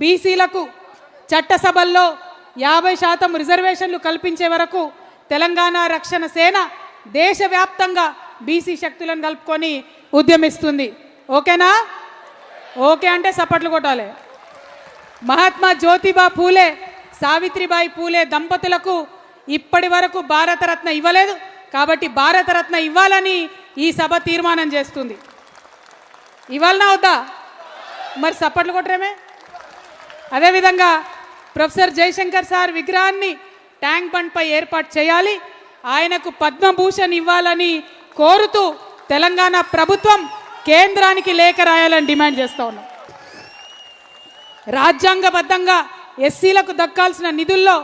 బీసీలకు చట్టసభల్లో 50% రిజర్వేషన్లు కల్పించే వరకు తెలంగాణ రక్షణ సేన దేశవ్యాప్తంగా బీసీ శక్తులను కలుపుకొని ఉద్యమిస్తుంది. ఓకేనా? ఓకే అంటే సపట్లు కొట్టాలి. మహాత్మా జ్యోతిబా పూలే, సావిత్రిబాయి పూలే దంపతులకు ఇప్పటి వరకు భారతరత్న ఇవ్వలేదు. కాబట్టి భారతరత్న ఇవ్వాలని ఈ సభ తీర్మానం చేస్తుంది. ఇవ్వాలనా వద్దా? మరి సపట్లు కొట్టరేమే. అదేవిధంగా ప్రొఫెసర్ జయశంకర్ సార్ విగ్రహాన్ని ట్యాంక్ బండ్పై ఏర్పాటు చేయాలి, ఆయనకు పద్మభూషణ్ ఇవ్వాలని కోరుతూ తెలంగాణ ప్రభుత్వం కేంద్రానికి లేఖ రాయాలని డిమాండ్ చేస్తూ ఉన్నాం. రాజ్యాంగబద్ధంగా ఎస్సీలకు దక్కాల్సిన నిధుల్లో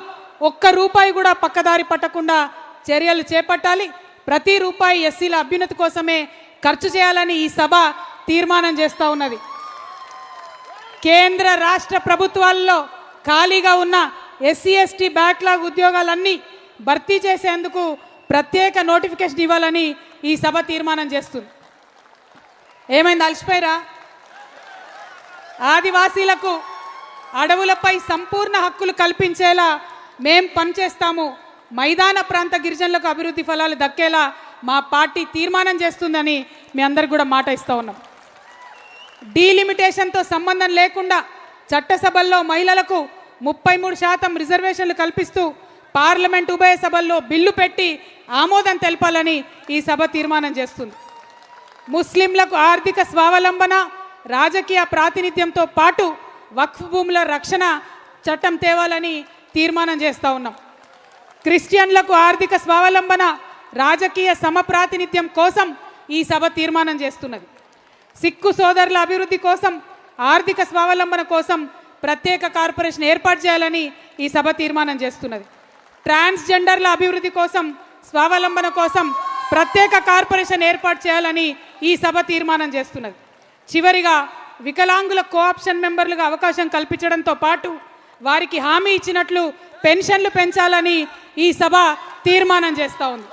₹1 కూడా పక్కదారి పట్టకుండా చర్యలు చేపట్టాలి. ప్రతి రూపాయి ఎస్సీల అభ్యున్నతి కోసమే ఖర్చు చేయాలని ఈ సభ తీర్మానం చేస్తూ ఉన్నది. కేంద్ర రాష్ట్ర ప్రభుత్వాల్లో ఖాళీగా ఉన్న ఎస్సీ ఎస్టీ బ్యాక్లాగ్ ఉద్యోగాలన్నీ భర్తీ చేసేందుకు ప్రత్యేక నోటిఫికేషన్ ఇవ్వాలని ఈ సభ తీర్మానం చేస్తుంది. ఏమైంది? అలసిపోయారా? ఆదివాసీలకు అడవులపై సంపూర్ణ హక్కులు కల్పించేలా మేం పనిచేస్తాము. మైదాన ప్రాంత గిరిజనులకు అభివృద్ధి ఫలాలు దక్కేలా మా పార్టీ తీర్మానం చేస్తుందని మీ అందరికి కూడా మాట ఇస్తూ ఉన్నాం. డీలిమిటేషన్తో సంబంధం లేకుండా చట్టసభల్లో మహిళలకు 33% రిజర్వేషన్లు కల్పిస్తూ పార్లమెంట్ ఉభయ సభల్లో బిల్లు పెట్టి ఆమోదం తెలపాలని ఈ సభ తీర్మానం చేస్తుంది. ముస్లింలకు ఆర్థిక స్వావలంబన, రాజకీయ ప్రాతినిధ్యంతో పాటు వక్ఫ్ భూముల రక్షణ చట్టం తేవాలని తీర్మానం చేస్తూ ఉన్నాం. క్రిస్టియన్లకు ఆర్థిక స్వావలంబన, రాజకీయ సమప్రాతినిధ్యం కోసం ఈ సభ తీర్మానం చేస్తున్నది. సిక్కు సోదరుల అభివృద్ధి కోసం, ఆర్థిక స్వావలంబన కోసం ప్రత్యేక కార్పొరేషన్ ఏర్పాటు చేయాలని ఈ సభ తీర్మానం చేస్తున్నది. ట్రాన్స్జెండర్ల అభివృద్ధి కోసం, స్వావలంబన కోసం ప్రత్యేక కార్పొరేషన్ ఏర్పాటు చేయాలని ఈ సభ తీర్మానం చేస్తున్నది. చివరిగా వికలాంగుల కోఆప్షన్ మెంబర్లుగా అవకాశం కల్పించడంతో పాటు వారికి హామీ ఇచ్చినట్లు పెన్షన్లు పెంచాలని ఈ సభ తీర్మానం చేస్తూ ఉంది.